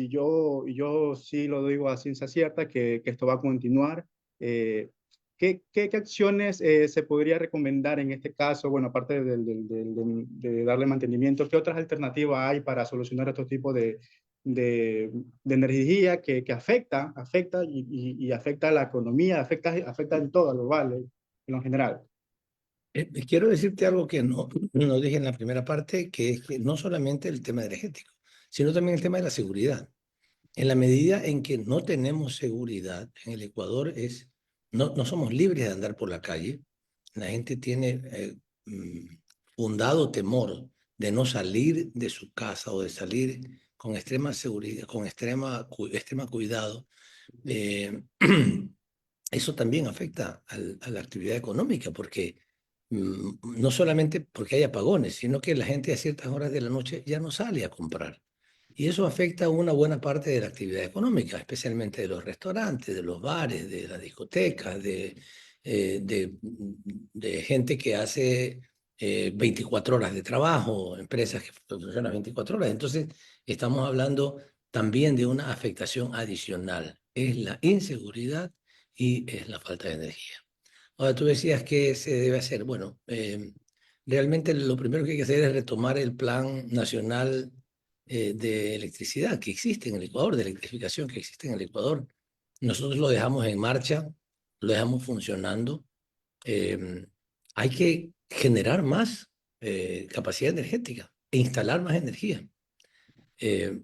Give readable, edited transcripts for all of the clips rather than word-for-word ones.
y yo sí lo digo a ciencia cierta que esto va a continuar. Eh, ¿qué acciones se podría recomendar en este caso? Bueno, aparte de darle mantenimiento, ¿qué otras alternativas hay para solucionar estos tipos de energía que afecta y afecta a la economía, afecta en todo, a lo global, en lo general? Quiero decirte algo que no dije en la primera parte, que es que no solamente el tema energético, sino también el tema de la seguridad. En la medida en que no tenemos seguridad en el Ecuador, no somos libres de andar por la calle. La gente tiene fundado temor de no salir de su casa o de salir con extrema seguridad, con extrema cuidado. Eh, Eso también afecta a la actividad económica, porque no solamente porque hay apagones, sino que la gente a ciertas horas de la noche ya no sale a comprar. Y eso afecta a una buena parte de la actividad económica, especialmente de los restaurantes, de los bares, de las discotecas, de gente que hace 24 horas de trabajo, empresas que funcionan 24 horas. Entonces, estamos hablando también de una afectación adicional. Es la inseguridad y es la falta de energía. Ahora, tú decías que se debe hacer. Bueno, realmente lo primero que hay que hacer es retomar el Plan Nacional de Electricidad que existe en el Ecuador, de electrificación que existe en el Ecuador. Nosotros lo dejamos en marcha, lo dejamos funcionando. Eh, Hay que generar más capacidad energética e instalar más energía. Eh,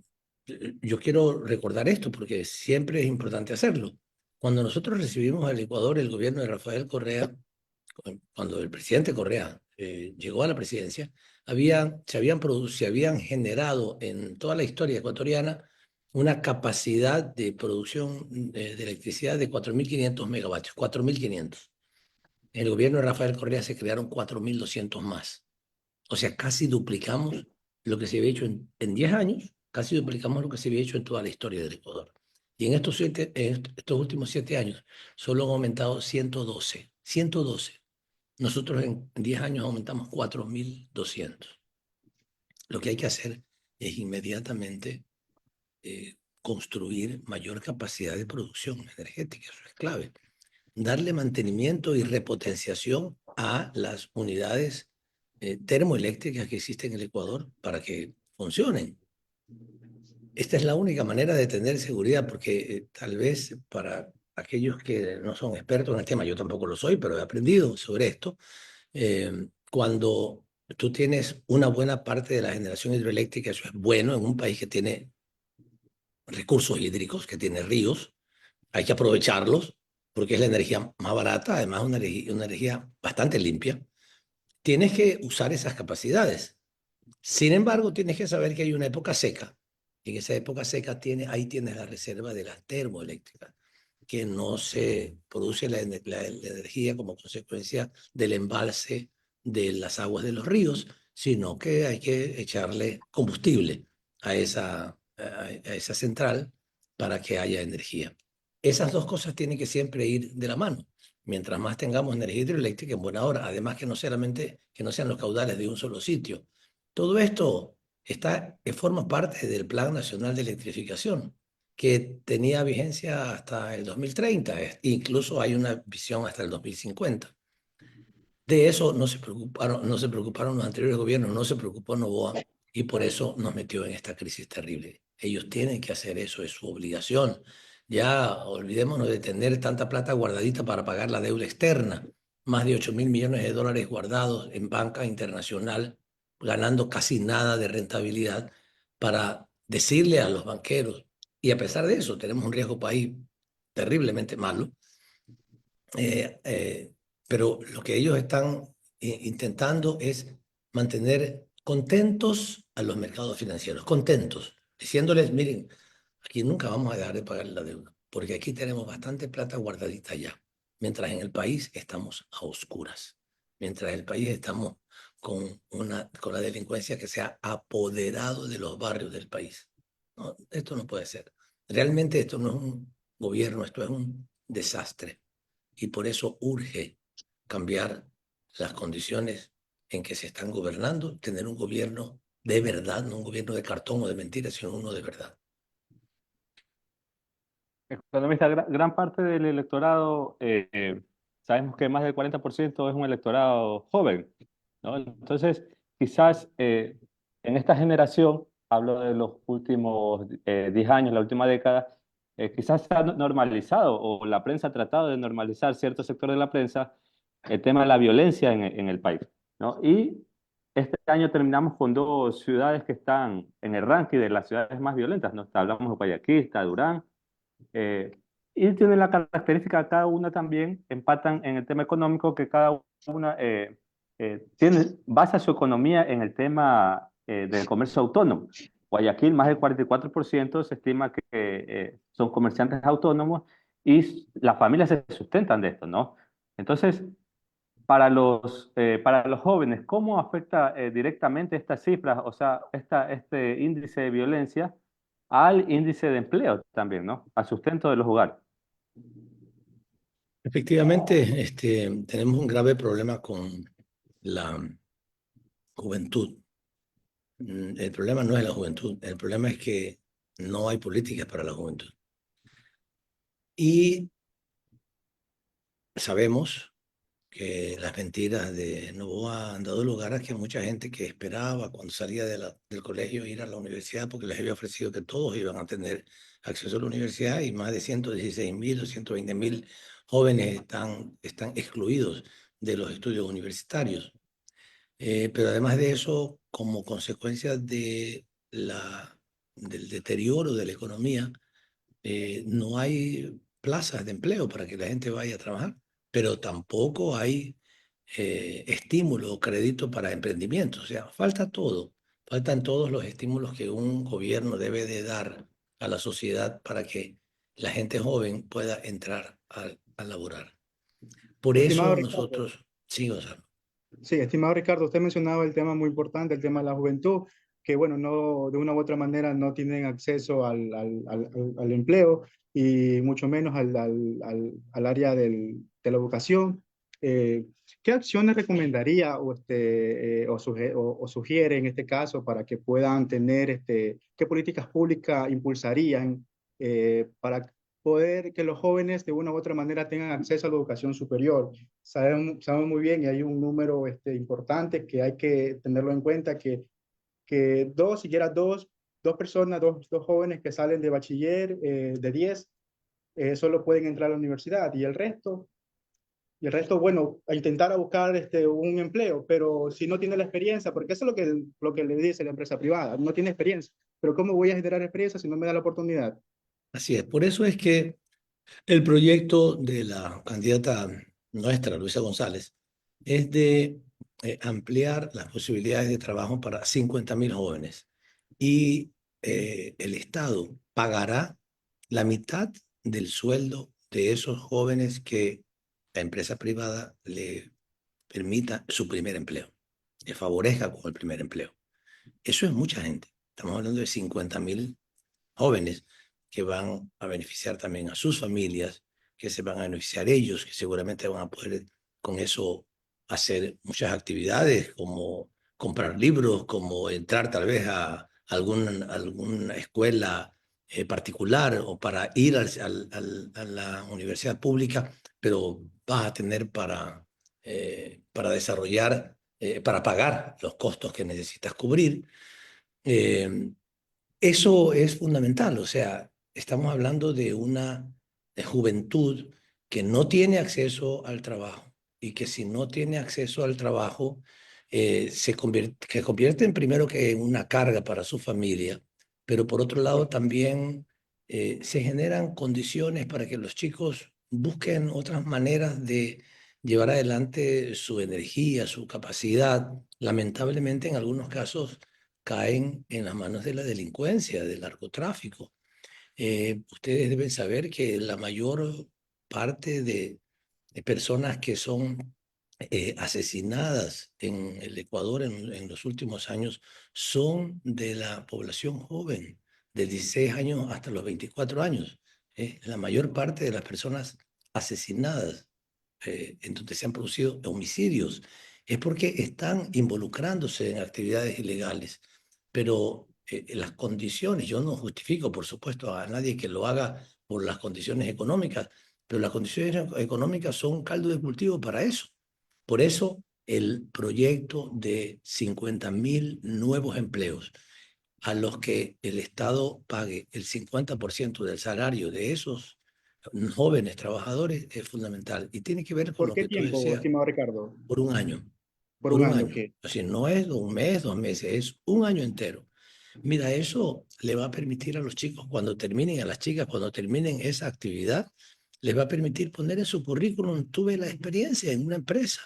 yo quiero recordar esto porque siempre es importante hacerlo. Cuando nosotros recibimos al Ecuador el gobierno de Rafael Correa, cuando el presidente Correa llegó a la presidencia, se habían generado en toda la historia ecuatoriana una capacidad de producción de electricidad de 4.500 megavatios, 4.500. En el gobierno de Rafael Correa se crearon 4.200 más. O sea, casi duplicamos lo que se había hecho en 10 años, casi duplicamos lo que se había hecho en toda la historia del Ecuador. Y en estos últimos 7 años solo han aumentado 112. 112. Nosotros en 10 años aumentamos 4.200. Lo que hay que hacer es inmediatamente construir mayor capacidad de producción energética. Eso es clave. Darle mantenimiento y repotenciación a las unidades termoeléctricas que existen en el Ecuador para que funcionen. Esta es la única manera de tener seguridad, porque tal vez para aquellos que no son expertos en el tema, yo tampoco lo soy, pero he aprendido sobre esto, cuando tú tienes una buena parte de la generación hidroeléctrica, eso es bueno en un país que tiene recursos hídricos, que tiene ríos, hay que aprovecharlos porque es la energía más barata, además una energía bastante limpia. Tienes que usar esas capacidades. Sin embargo, tienes que saber que hay una época seca. En esa época seca ahí tienes la reserva de las termoeléctricas, que no se produce la energía como consecuencia del embalse de las aguas de los ríos, sino que hay que echarle combustible a esa central para que haya energía. Esas dos cosas tienen que siempre ir de la mano. Mientras más tengamos energía hidroeléctrica en buena hora, además que no solamente que no sean los caudales de un solo sitio. Todo esto forma parte del Plan Nacional de Electrificación, que tenía vigencia hasta el 2030, incluso hay una visión hasta el 2050. De eso no se preocuparon los anteriores gobiernos, no se preocupó Noboa y por eso nos metió en esta crisis terrible. Ellos tienen que hacer eso, es su obligación. Ya olvidémonos de tener tanta plata guardadita para pagar la deuda externa, más de 8.000 millones de dólares guardados en banca internacional, ganando casi nada de rentabilidad, para decirle a los banqueros, y a pesar de eso tenemos un riesgo país terriblemente malo, eh, eh, pero lo que ellos están intentando es mantener contentos a los mercados financieros, contentos, diciéndoles, miren, aquí nunca vamos a dejar de pagar la deuda, porque aquí tenemos bastante plata guardadita ya, mientras en el país estamos a oscuras, mientras en el país estamos con la delincuencia que se ha apoderado de los barrios del país. No, esto no puede ser. Realmente esto no es un gobierno, esto es un desastre y por eso urge cambiar las condiciones en que se están gobernando, tener un gobierno de verdad, no un gobierno de cartón o de mentiras, sino uno de verdad. Economista, gran parte del electorado, sabemos que más del 40% es un electorado joven, ¿no? Entonces, quizás en esta generación, hablo de los últimos 10 años, la última década, quizás se ha normalizado o la prensa ha tratado de normalizar cierto sector de la prensa el tema de la violencia en el país, ¿no? Y este año terminamos con dos ciudades que están en el ranking de las ciudades más violentas, ¿no? Hablamos de Guayaquil, está Durán. Eh, y tienen la característica, cada una también empatan en el tema económico, que cada una basa su economía en el tema del comercio autónomo. Guayaquil, más del 44% se estima que son comerciantes autónomos y las familias se sustentan de esto, ¿no? Entonces, para los jóvenes, ¿cómo afecta directamente estas cifras, o sea, este índice de violencia al índice de empleo también, ¿no? Al sustento de los hogares. Efectivamente, tenemos un grave problema con la juventud. El problema no es la juventud, el problema es que no hay políticas para la juventud. Y sabemos que las mentiras de Novoa han dado lugar a que mucha gente que esperaba cuando salía del colegio ir a la universidad, porque les había ofrecido que todos iban a tener acceso a la universidad, y más de 116.000 o 120.000 jóvenes están excluidos de los estudios universitarios. Pero además de eso, como consecuencia del deterioro de la economía, no hay plazas de empleo para que la gente vaya a trabajar, pero tampoco hay estímulo o crédito para emprendimiento. O sea, falta todo. Faltan todos los estímulos que un gobierno debe de dar a la sociedad para que la gente joven pueda entrar a laborar. Por Estimado eso Ricardo, nosotros, sí, Gonzalo. sí, estimado Ricardo, usted mencionaba el tema muy importante, el tema de la juventud, que bueno, no, de una u otra manera no tienen acceso al empleo y mucho menos al área de la educación. ¿Qué acciones recomendaría o sugiere en este caso para que puedan tener, qué políticas públicas impulsarían para poder que los jóvenes de una u otra manera tengan acceso a la educación superior? Sabemos muy bien y hay un número importante que hay que tenerlo en cuenta, que siquiera dos personas, dos jóvenes que salen de bachiller de 10 solo pueden entrar a la universidad y el resto, bueno, a intentar a buscar un empleo, pero si no tiene la experiencia, porque eso es lo que le dice la empresa privada, no tiene experiencia, pero ¿cómo voy a generar experiencia si no me da la oportunidad? Así es. Por eso es que el proyecto de la candidata nuestra, Luisa González, es de ampliar las posibilidades de trabajo para 50.000 jóvenes. Y el Estado pagará la mitad del sueldo de esos jóvenes que la empresa privada le permita su primer empleo, le favorezca con el primer empleo. Eso es mucha gente. Estamos hablando de 50.000 jóvenes que van a beneficiar también a sus familias, que se van a beneficiar ellos, que seguramente van a poder con eso hacer muchas actividades, como comprar libros, como entrar tal vez a alguna escuela particular, o para ir a la universidad pública, pero vas a tener para desarrollar, para pagar los costos que necesitas cubrir. Eh, Eso es fundamental, o sea, estamos hablando de una juventud que no tiene acceso al trabajo, y que si no tiene acceso al trabajo, que convierten primero que en una carga para su familia, pero por otro lado también se generan condiciones para que los chicos busquen otras maneras de llevar adelante su energía, su capacidad. Lamentablemente, en algunos casos caen en las manos de la delincuencia, del narcotráfico. Ustedes deben saber que la mayor parte de personas que son asesinadas en el Ecuador en los últimos años son de la población joven, de 16 años hasta los 24 años. La mayor parte de las personas asesinadas en donde se han producido homicidios es porque están involucrándose en actividades ilegales. Pero las condiciones, yo no justifico, por supuesto, a nadie que lo haga por las condiciones económicas, pero las condiciones económicas son un caldo de cultivo para eso. Por eso el proyecto de 50.000 nuevos empleos a los que el Estado pague el 50% del salario de esos jóvenes trabajadores es fundamental. Y tiene que ver con ¿Por lo qué que tú tiempo, decías, estimado Ricardo? por un año. Por Por un un año, año. ¿qué? Es decir, no es un mes, 2 meses, es un año entero. Mira, eso le va a permitir a los chicos cuando terminen, a las chicas cuando terminen esa actividad, les va a permitir poner en su currículum, tuve la experiencia en una empresa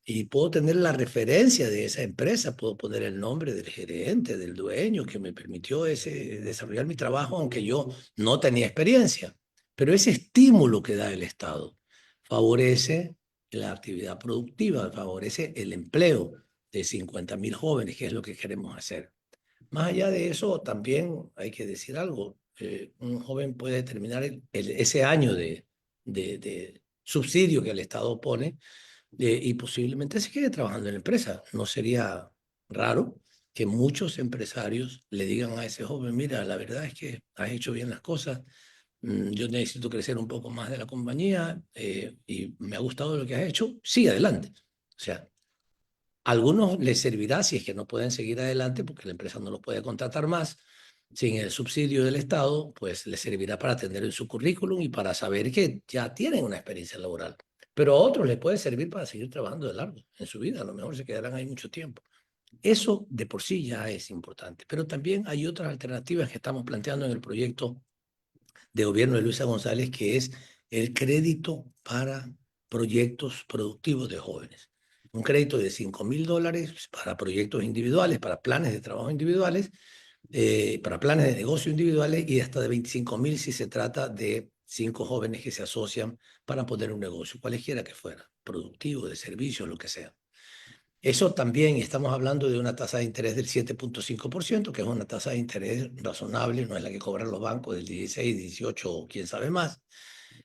y puedo tener la referencia de esa empresa, puedo poner el nombre del gerente, del dueño que me permitió desarrollar mi trabajo, aunque yo no tenía experiencia. Pero ese estímulo que da el Estado favorece la actividad productiva, favorece el empleo de 50.000 jóvenes, que es lo que queremos hacer. Más allá de eso, también hay que decir algo. Un joven puede terminar ese año de subsidio que el Estado pone y posiblemente se quede trabajando en la empresa. No sería raro que muchos empresarios le digan a ese joven, mira, la verdad es que has hecho bien las cosas, yo necesito crecer un poco más de la compañía y me ha gustado lo que has hecho, sigue adelante. O sea, a algunos les servirá si es que no pueden seguir adelante porque la empresa no los puede contratar más. Sin el subsidio del Estado, pues les servirá para tener en su currículum y para saber que ya tienen una experiencia laboral. Pero a otros les puede servir para seguir trabajando de largo en su vida. A lo mejor se quedarán ahí mucho tiempo. Eso de por sí ya es importante. Pero también hay otras alternativas que estamos planteando en el proyecto de gobierno de Luisa González, que es el crédito para proyectos productivos de jóvenes. Un crédito de $5.000 para proyectos individuales, para planes de trabajo individuales, para planes de negocio individuales y hasta de 25.000 si se trata de 5 jóvenes que se asocian para poner un negocio, cualesquiera que fuera, productivo, de servicios, lo que sea. Eso también, estamos hablando de una tasa de interés del 7.5%, que es una tasa de interés razonable, no es la que cobran los bancos del 16, 18 o quién sabe más.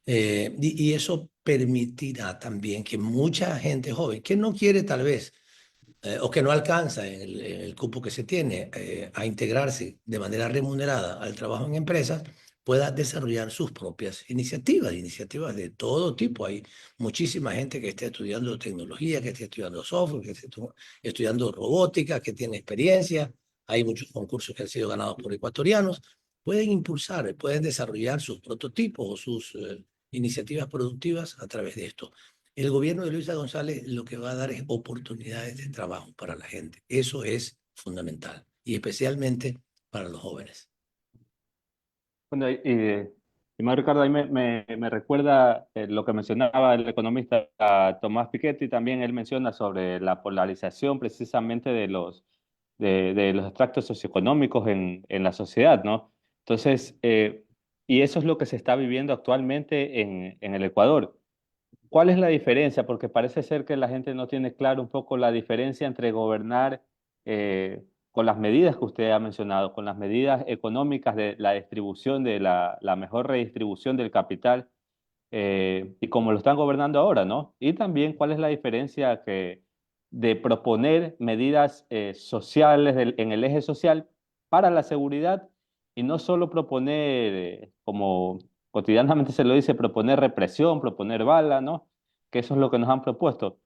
Y eso permitirá también que mucha gente joven que no quiere tal vez o que no alcanza en el cupo que se tiene a integrarse de manera remunerada al trabajo en empresas, pueda desarrollar sus propias iniciativas de todo tipo. Hay muchísima gente que está estudiando tecnología, que está estudiando software, que está estudiando robótica, que tiene experiencia. Hay muchos concursos que han sido ganados por ecuatorianos. Pueden impulsar, pueden desarrollar sus prototipos o sus iniciativas productivas a través de esto. El gobierno de Luisa González lo que va a dar es oportunidades de trabajo para la gente. Eso es fundamental y especialmente para los jóvenes. Bueno, y más Ricardo, ahí me recuerda lo que mencionaba el economista Tomás Piketty, también él menciona sobre la polarización precisamente de los extractos socioeconómicos en la sociedad, ¿no? Entonces, y eso es lo que se está viviendo actualmente en el Ecuador. ¿Cuál es la diferencia? Porque parece ser que la gente no tiene claro un poco la diferencia entre gobernar con las medidas que usted ha mencionado, con las medidas económicas de la distribución, de la mejor redistribución del capital, y como lo están gobernando ahora, ¿no? Y también cuál es la diferencia de proponer medidas sociales en el eje social para la seguridad y no solo proponer, como cotidianamente se lo dice, proponer represión, proponer bala, ¿no? Que eso es lo que nos han propuesto.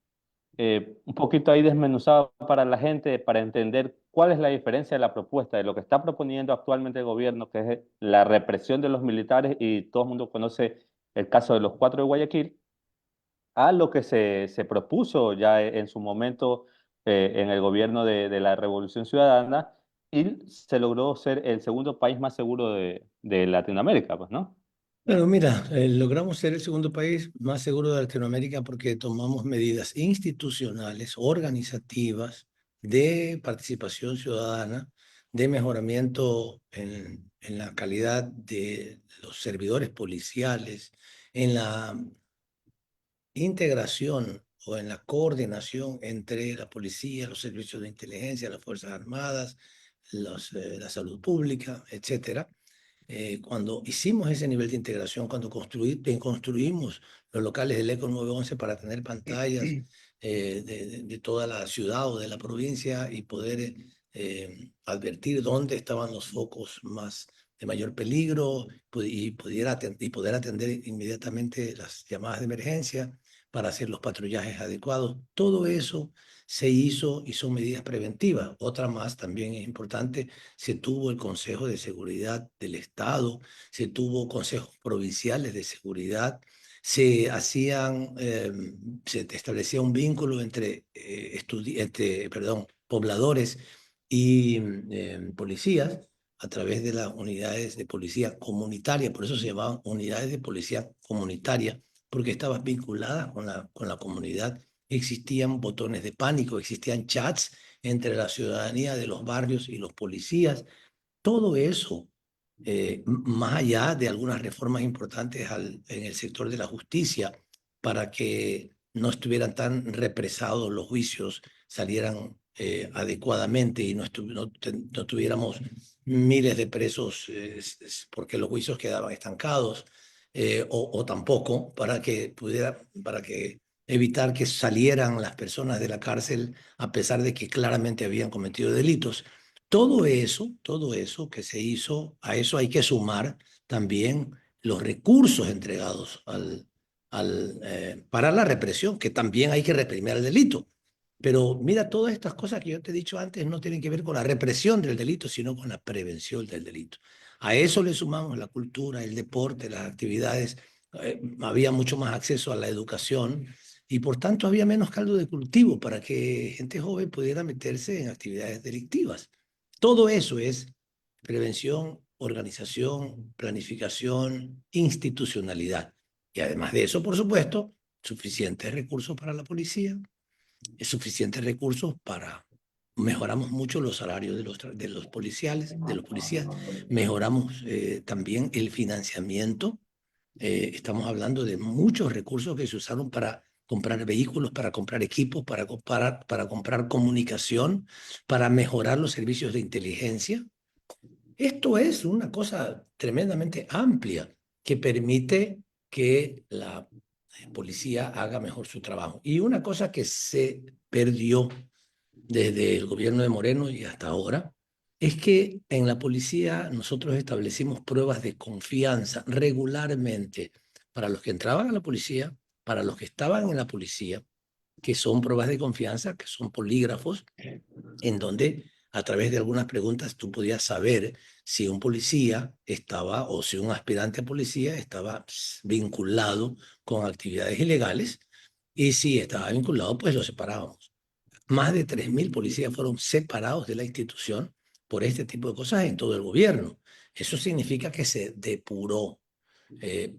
Un poquito ahí desmenuzado para la gente, para entender cuál es la diferencia de la propuesta, de lo que está proponiendo actualmente el gobierno, que es la represión de los militares, y todo el mundo conoce el caso de los 4 de Guayaquil, a lo que se propuso ya en su momento en el gobierno de la Revolución Ciudadana, y se logró ser el segundo país más seguro de Latinoamérica, pues, ¿no? Bueno, mira, logramos ser el segundo país más seguro de Latinoamérica porque tomamos medidas institucionales, organizativas, de participación ciudadana, de mejoramiento en la calidad de los servidores policiales, en la integración o en la coordinación entre la policía, los servicios de inteligencia, las Fuerzas Armadas, la salud pública, etcétera. Cuando hicimos ese nivel de integración, cuando construimos los locales del ECO 911 para tener pantallas de toda la ciudad o de la provincia y poder advertir dónde estaban los focos más de mayor peligro y poder atender inmediatamente las llamadas de emergencia para hacer los patrullajes adecuados. Todo eso se hizo y son medidas preventivas. Otra más también es importante, se tuvo el Consejo de Seguridad del Estado, se tuvo consejos provinciales de seguridad, se establecía un vínculo entre, pobladores y policías a través de las unidades de policía comunitaria, por eso se llamaban unidades de policía comunitaria, porque estaban vinculadas con la comunidad. Existían botones de pánico, existían chats entre la ciudadanía de los barrios y los policías. Todo eso, más allá de algunas reformas importantes en el sector de la justicia, para que no estuvieran tan represados los juicios, salieran adecuadamente y no tuviéramos miles de presos porque los juicios quedaban estancados, o tampoco para que evitar que salieran las personas de la cárcel a pesar de que claramente habían cometido delitos. Todo eso que se hizo, a eso hay que sumar también los recursos entregados para la represión, que también hay que reprimir el delito. Pero mira, todas estas cosas que yo te he dicho antes no tienen que ver con la represión del delito, sino con la prevención del delito. A eso le sumamos la cultura, el deporte, las actividades. Había mucho más acceso a la educación y por tanto había menos caldo de cultivo para que gente joven pudiera meterse en actividades delictivas. Todo eso es prevención, organización, planificación, institucionalidad. Y además de eso, por supuesto, suficientes recursos para la policía, suficientes recursos para... Mejoramos mucho los salarios de los policías, mejoramos también el financiamiento. Estamos hablando de muchos recursos que se usaron para comprar vehículos, para comprar equipos, para comprar comunicación, para mejorar los servicios de inteligencia. Esto es una cosa tremendamente amplia que permite que la policía haga mejor su trabajo. Y una cosa que se perdió desde el gobierno de Moreno y hasta ahora es que en la policía nosotros establecimos pruebas de confianza regularmente para los que entraban a la policía, para los que estaban en la policía, que son pruebas de confianza, que son polígrafos, en donde a través de algunas preguntas tú podías saber si un policía estaba o si un aspirante a policía estaba vinculado con actividades ilegales, y si estaba vinculado, pues lo separábamos. Más de 3.000 policías fueron separados de la institución por este tipo de cosas en todo el gobierno. Eso significa que se depuró.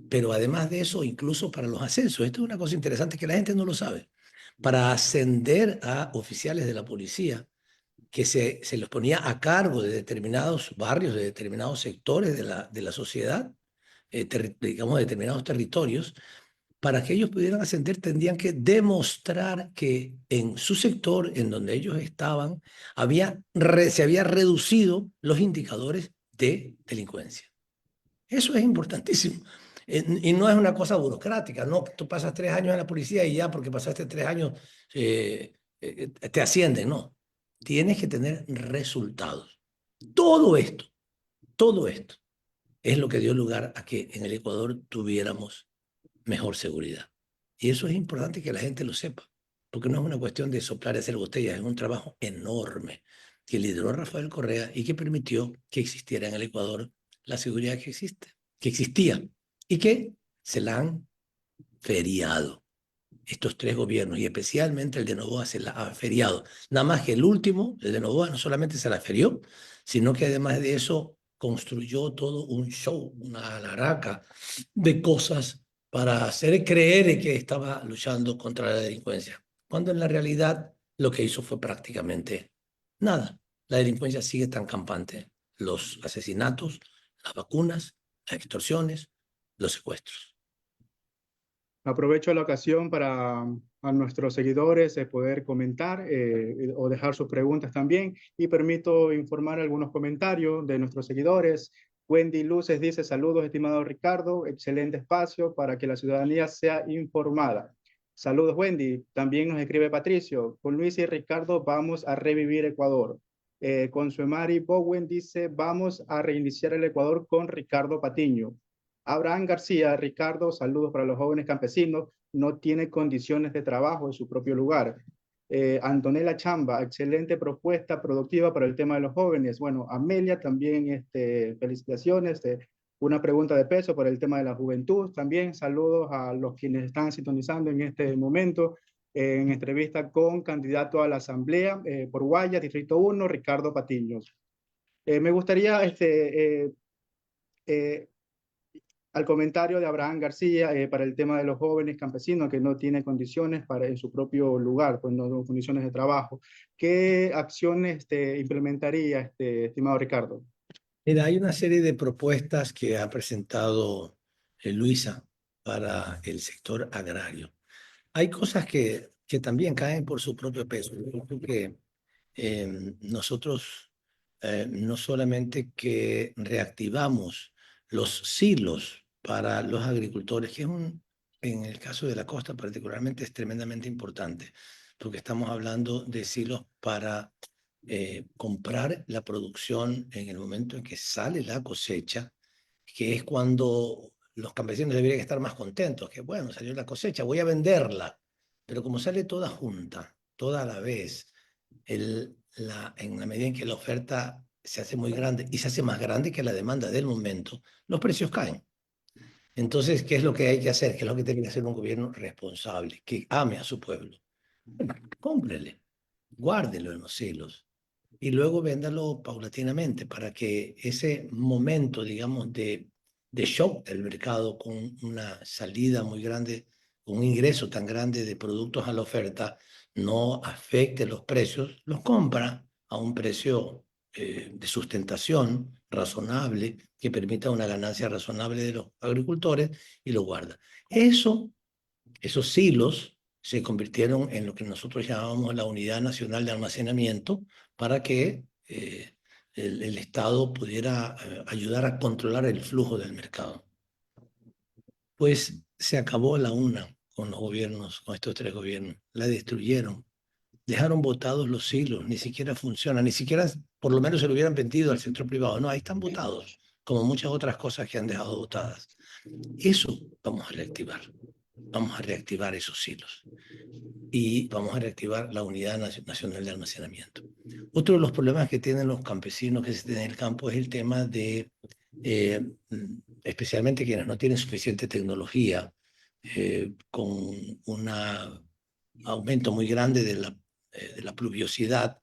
Pero además de eso, incluso para los ascensos, esto es una cosa interesante que la gente no lo sabe. Para ascender a oficiales de la policía, que se los ponía a cargo de determinados barrios, de determinados sectores de la sociedad, digamos, de determinados territorios, para que ellos pudieran ascender tendrían que demostrar que en su sector, en donde ellos estaban, se había reducido los indicadores de delincuencia. Eso es importantísimo. Y no es una cosa burocrática, no, tú pasas 3 años en la policía y ya porque pasaste 3 años te ascienden, no. Tienes que tener resultados. Todo esto es lo que dio lugar a que en el Ecuador tuviéramos mejor seguridad. Y eso es importante que la gente lo sepa, porque no es una cuestión de soplar y hacer botellas, es un trabajo enorme que lideró Rafael Correa y que permitió que existiera en el Ecuador la seguridad que existía y que se la han feriado estos 3 gobiernos, y especialmente el de Noboa se la ha feriado. Nada más que el último, el de Noboa, no solamente se la ferió, sino que además de eso construyó todo un show, una alaraca de cosas para hacer creer que estaba luchando contra la delincuencia, cuando en la realidad lo que hizo fue prácticamente nada. La delincuencia sigue tan campante. Los asesinatos, las vacunas, las extorsiones, los secuestros. Aprovecho la ocasión para a nuestros seguidores poder comentar o dejar sus preguntas también, y permito informar algunos comentarios de nuestros seguidores. Wendy Luces dice: saludos, estimado Ricardo, excelente espacio para que la ciudadanía sea informada. Saludos, Wendy. También nos escribe Patricio: con Luis y Ricardo vamos a revivir Ecuador. Consuemari Bowen dice, vamos a reiniciar el Ecuador con Ricardo Patiño. Abraham García, Ricardo, saludos para los jóvenes campesinos, no tiene condiciones de trabajo en su propio lugar. Antonella Chamba, excelente propuesta productiva para el tema de los jóvenes. Bueno, Amelia también, felicitaciones. Una pregunta de peso para el tema de la juventud. También saludos a los quienes están sintonizando en este momento en entrevista con candidato a la Asamblea por Guayas, Distrito 1, Ricardo Patiño. Me gustaría al comentario de Abraham García para el tema de los jóvenes campesinos que no tienen condiciones para en su propio lugar, pues no tienen condiciones de trabajo. ¿Qué acciones implementaría, estimado Ricardo? Mira, hay una serie de propuestas que ha presentado Luisa para el sector agrario. Hay cosas que también caen por su propio peso. Yo creo que nosotros no solamente que reactivamos los silos para los agricultores, que es en el caso de la costa particularmente es tremendamente importante, porque estamos hablando de silos para comprar la producción en el momento en que sale la cosecha, que es cuando los campesinos deberían estar más contentos, que bueno, salió la cosecha, voy a venderla, pero como sale toda junta, toda a la vez, en la medida en que la oferta se hace muy grande y se hace más grande que la demanda del momento, los precios caen. Entonces, ¿qué es lo que hay que hacer? ¿Qué es lo que tiene que hacer un gobierno responsable, que ame a su pueblo? Bueno, cómprele, guárdelo en los silos y luego véndalo paulatinamente para que ese momento, digamos, de shock del mercado con una salida muy grande, con un ingreso tan grande de productos a la oferta, no afecte los precios, los compra a un precio de sustentación razonable que permita una ganancia razonable de los agricultores y lo guarda. Esos silos se convirtieron en lo que nosotros llamamos la Unidad Nacional de Almacenamiento para que el Estado pudiera ayudar a controlar el flujo del mercado. Pues se acabó la una con los gobiernos, con estos tres gobiernos. La destruyeron. Dejaron botados los silos, ni siquiera funcionan, ni siquiera por lo menos se lo hubieran vendido al sector privado. No, ahí están botados, como muchas otras cosas que han dejado botadas. Eso vamos a reactivar. Vamos a reactivar esos silos y vamos a reactivar la Unidad Nacional de Almacenamiento. Otro de los problemas que tienen los campesinos que se tienen en el campo es el tema de, especialmente quienes no tienen suficiente tecnología, con un aumento muy grande de la pluviosidad,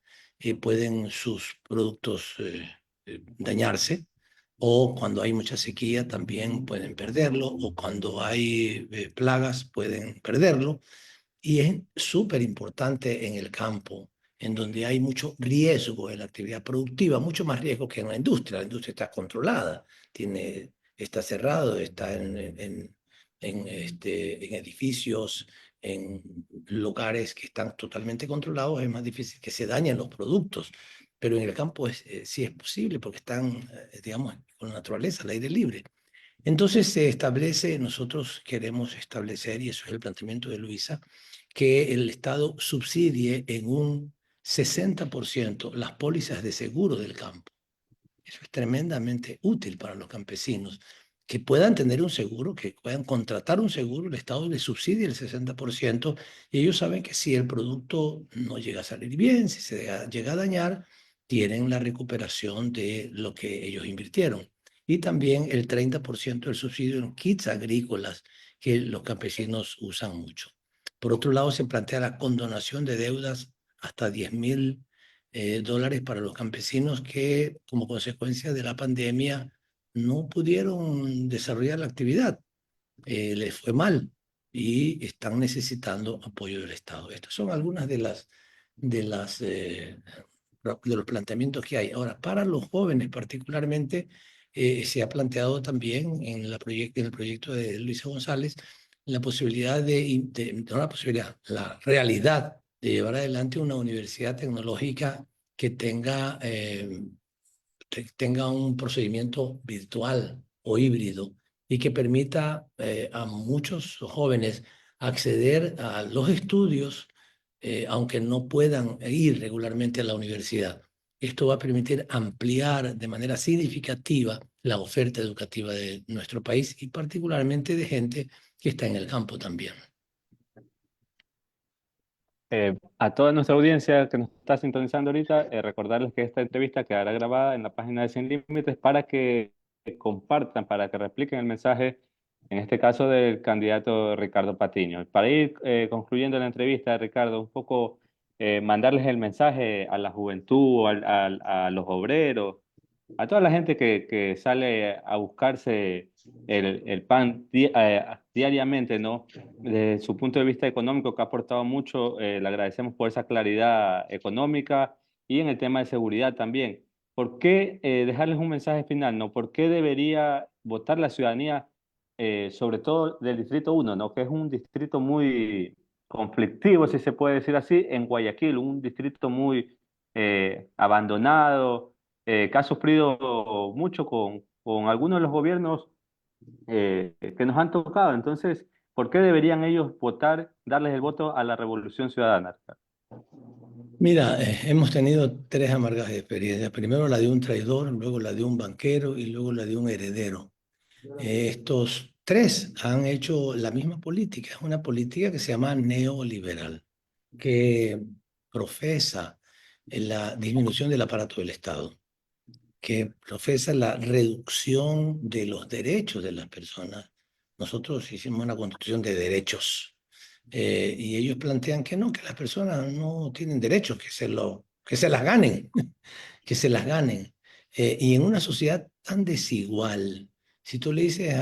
pueden sus productos dañarse, o cuando hay mucha sequía también pueden perderlo, o cuando hay plagas pueden perderlo. Y es súper importante en el campo, en donde hay mucho riesgo en la actividad productiva, mucho más riesgo que en la industria. La industria está controlada, está cerrado, está en edificios, en lugares que están totalmente controlados, es más difícil que se dañen los productos. Pero en el campo sí es posible porque están, digamos, con la naturaleza, al aire libre. Entonces se establece, nosotros queremos establecer, y eso es el planteamiento de Luisa, que el Estado subsidie en un 60% las pólizas de seguro del campo. Eso es tremendamente útil para los campesinos, que puedan tener un seguro, que puedan contratar un seguro, el Estado les subsidia el 60% y ellos saben que si el producto no llega a salir bien, si se llega a dañar, tienen la recuperación de lo que ellos invirtieron. Y también el 30% del subsidio en kits agrícolas que los campesinos usan mucho. Por otro lado, se plantea la condonación de deudas hasta $10,000 para los campesinos que, como consecuencia de la pandemia, no pudieron desarrollar la actividad. Les fue mal y están necesitando apoyo del Estado. Estas son algunas de los planteamientos que hay. Ahora, para los jóvenes particularmente, se ha planteado también en el proyecto de Luisa González la posibilidad no la posibilidad, la realidad de llevar adelante una universidad tecnológica que tenga un procedimiento virtual o híbrido y que permita a muchos jóvenes acceder a los estudios, aunque no puedan ir regularmente a la universidad. Esto va a permitir ampliar de manera significativa la oferta educativa de nuestro país y particularmente de gente que está en el campo también. A toda nuestra audiencia que nos está sintonizando ahorita, recordarles que esta entrevista quedará grabada en la página de Sin Límites para que compartan, para que repliquen el mensaje, en este caso del candidato Ricardo Patiño. Para ir concluyendo la entrevista, Ricardo, un poco mandarles el mensaje a la juventud, a los obreros, a toda la gente que sale a buscarse el pan diariamente, ¿no? Desde su punto de vista económico, que ha aportado mucho, le agradecemos por esa claridad económica y en el tema de seguridad también. ¿Por qué dejarles un mensaje final, ¿no? ¿Por qué debería votar la ciudadanía, sobre todo del Distrito 1, ¿no? Que es un distrito muy conflictivo, si se puede decir así, en Guayaquil, un distrito muy abandonado, que ha sufrido mucho con algunos de los gobiernos que nos han tocado? Entonces, ¿por qué deberían ellos votar, darles el voto a la Revolución Ciudadana? Mira, hemos tenido tres amargas experiencias. Primero la de un traidor, luego la de un banquero y luego la de un heredero. Estos tres han hecho la misma política. Es una política que se llama neoliberal, que profesa la disminución del aparato del Estado, que profesa la reducción de los derechos de las personas. Nosotros hicimos una constitución de derechos y ellos plantean que no, que las personas no tienen derechos, que se las ganen, que se las ganen. Y en una sociedad tan desigual, si tú le dices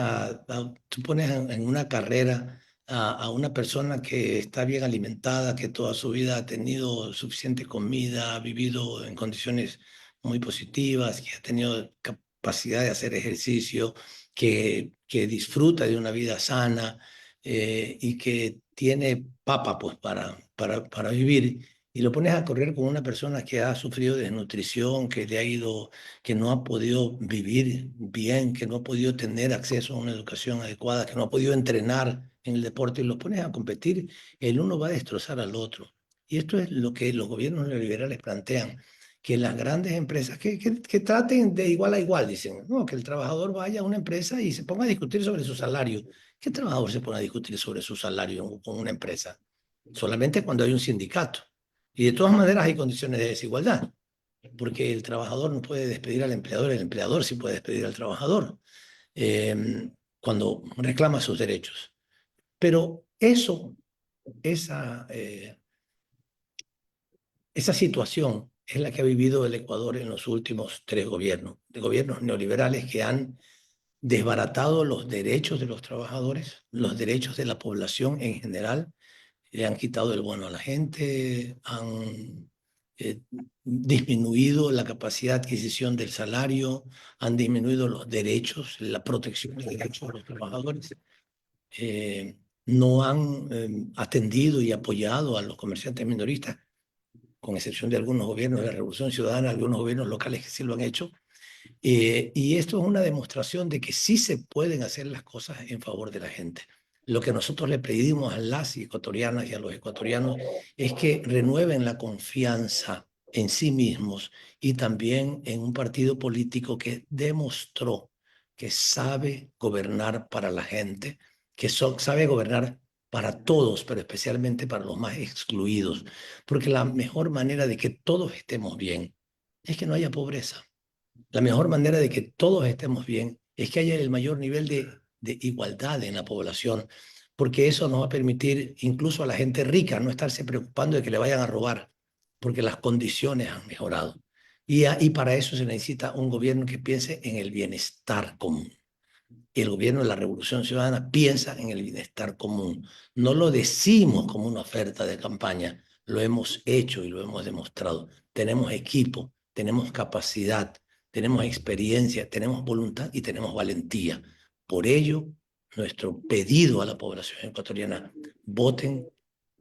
tú pones en una carrera a una persona que está bien alimentada, que toda su vida ha tenido suficiente comida, ha vivido en condiciones muy positivas, que ha tenido capacidad de hacer ejercicio, que disfruta de una vida sana y que tiene papa pues, para vivir, y lo pones a correr con una persona que ha sufrido desnutrición, que le ha ido, que no ha podido vivir bien, que no ha podido tener acceso a una educación adecuada, que no ha podido entrenar en el deporte, y los pones a competir, el uno va a destrozar al otro. Y esto es lo que los gobiernos neoliberales plantean, que las grandes empresas, que traten de igual a igual, dicen, no, que el trabajador vaya a una empresa y se ponga a discutir sobre su salario. ¿Qué trabajador se pone a discutir sobre su salario con una empresa? Solamente cuando hay un sindicato. Y de todas maneras hay condiciones de desigualdad, porque el trabajador no puede despedir al empleador, el empleador sí puede despedir al trabajador cuando reclama sus derechos. Pero esa situación es la que ha vivido el Ecuador en los últimos tres gobiernos, de gobiernos neoliberales que han desbaratado los derechos de los trabajadores, los derechos de la población en general, le han quitado el bono a la gente, han disminuido la capacidad de adquisición del salario, han disminuido los derechos, la protección de los derechos de los trabajadores, no han atendido y apoyado a los comerciantes minoristas, con excepción de algunos gobiernos de la Revolución Ciudadana, algunos gobiernos locales que sí lo han hecho. Y esto es una demostración de que sí se pueden hacer las cosas en favor de la gente. Lo que nosotros le pedimos a las ecuatorianas y a los ecuatorianos es que renueven la confianza en sí mismos y también en un partido político que demostró que sabe gobernar para la gente, que sabe gobernar para todos, pero especialmente para los más excluidos. Porque la mejor manera de que todos estemos bien es que no haya pobreza. La mejor manera de que todos estemos bien es que haya el mayor nivel de igualdad en la población, porque eso nos va a permitir incluso a la gente rica no estarse preocupando de que le vayan a robar, porque las condiciones han mejorado. Y para eso se necesita un gobierno que piense en el bienestar común. El gobierno de la Revolución Ciudadana piensa en el bienestar común. No lo decimos como una oferta de campaña, lo hemos hecho y lo hemos demostrado. Tenemos equipo, tenemos capacidad, tenemos experiencia, tenemos voluntad y tenemos valentía. Por ello, nuestro pedido a la población ecuatoriana: voten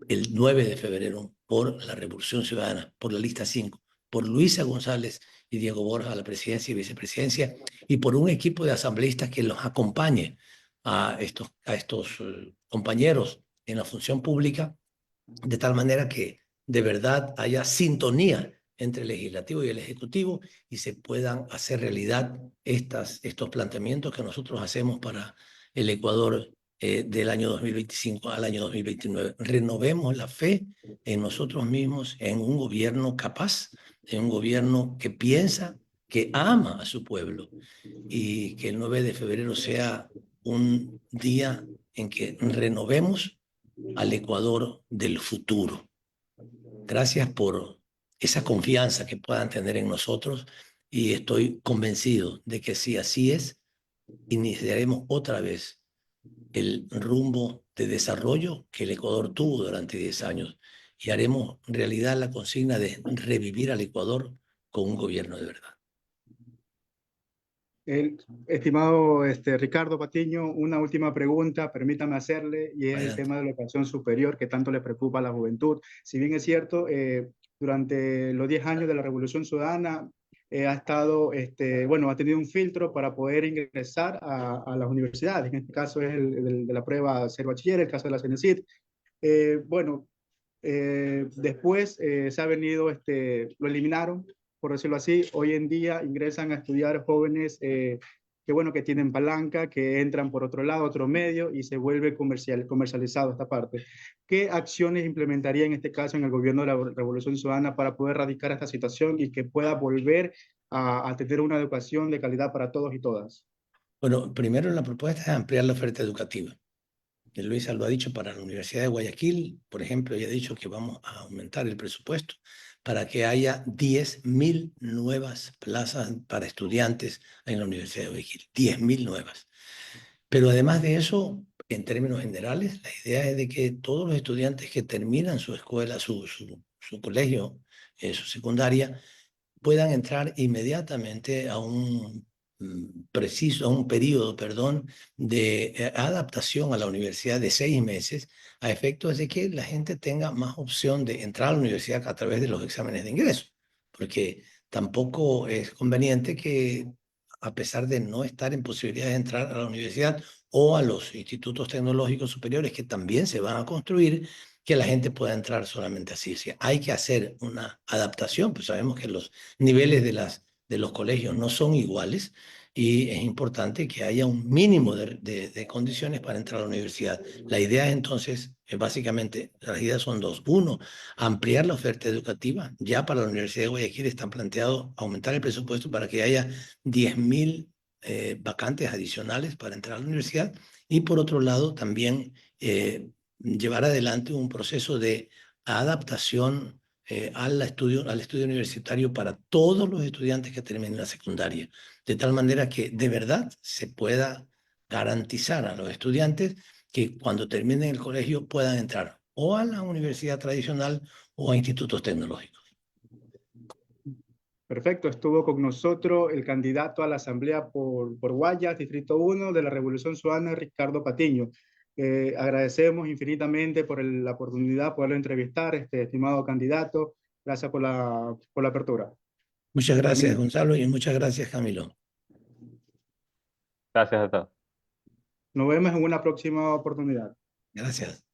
el 9 de febrero por la Revolución Ciudadana, por la lista 5, por Luisa González y Diego Borja a la presidencia y vicepresidencia, y por un equipo de asambleístas que los acompañe a estos compañeros en la función pública, de tal manera que de verdad haya sintonía entre el legislativo y el ejecutivo y se puedan hacer realidad estos planteamientos que nosotros hacemos para el Ecuador del año 2025 al año 2029. Renovemos la fe en nosotros mismos, en un gobierno capaz, en un gobierno que piensa, que ama a su pueblo, y que el 9 de febrero sea un día en que renovemos al Ecuador del futuro. Gracias por esa confianza que puedan tener en nosotros, y estoy convencido de que si así es, iniciaremos otra vez el rumbo de desarrollo que el Ecuador tuvo durante 10 años y haremos realidad la consigna de revivir al Ecuador con un gobierno de verdad. El estimado Ricardo Patiño, una última pregunta, permítame hacerle, y es el tema de la educación superior que tanto le preocupa a la juventud. Si bien es cierto, durante los 10 años de la Revolución Ciudadana ha estado, bueno, ha tenido un filtro para poder ingresar a las universidades. En este caso es el de la prueba ser bachiller, el caso de la CENESID. Bueno, después se ha venido, lo eliminaron, por decirlo así. Hoy en día ingresan a estudiar jóvenes que, bueno, que tienen palanca, que entran por otro lado, otro medio, y se vuelve comercializado esta parte. ¿Qué acciones implementaría en este caso en el gobierno de la Revolución Ciudadana para poder erradicar esta situación y que pueda volver a tener una educación de calidad para todos y todas? Bueno, primero la propuesta es ampliar la oferta educativa. Luisa lo ha dicho para la Universidad de Guayaquil, por ejemplo, ella ha dicho que vamos a aumentar el presupuesto para que haya 10.000 nuevas plazas para estudiantes en la Universidad de Guayaquil, 10.000 nuevas. Pero además de eso, en términos generales, la idea es de que todos los estudiantes que terminan su escuela, su colegio, su secundaria, puedan entrar inmediatamente a un a un periodo, perdón, de adaptación a la universidad de 6 meses, a efectos de que la gente tenga más opción de entrar a la universidad a través de los exámenes de ingreso, porque tampoco es conveniente que, a pesar de no estar en posibilidad de entrar a la universidad o a los institutos tecnológicos superiores que también se van a construir, que la gente pueda entrar solamente así. Si hay que hacer una adaptación, pues sabemos que los niveles de los colegios no son iguales y es importante que haya un mínimo de condiciones para entrar a la universidad. La idea es entonces, básicamente, las ideas son dos. Uno, ampliar la oferta educativa. Ya para la Universidad de Guayaquil están planteados aumentar el presupuesto para que haya 10.000 vacantes adicionales para entrar a la universidad. Y por otro lado, también llevar adelante un proceso de adaptación al estudio universitario para todos los estudiantes que terminen la secundaria, de tal manera que de verdad se pueda garantizar a los estudiantes que cuando terminen el colegio puedan entrar o a la universidad tradicional o a institutos tecnológicos. Perfecto, estuvo con nosotros el candidato a la Asamblea por Guayas, Distrito 1 de la Revolución Ciudadana, Ricardo Patiño. Agradecemos infinitamente por la oportunidad de poderlo entrevistar, estimado candidato. Gracias por la apertura. Muchas gracias, Gonzalo, y muchas gracias, Camilo. Gracias a todos. Nos vemos en una próxima oportunidad. Gracias.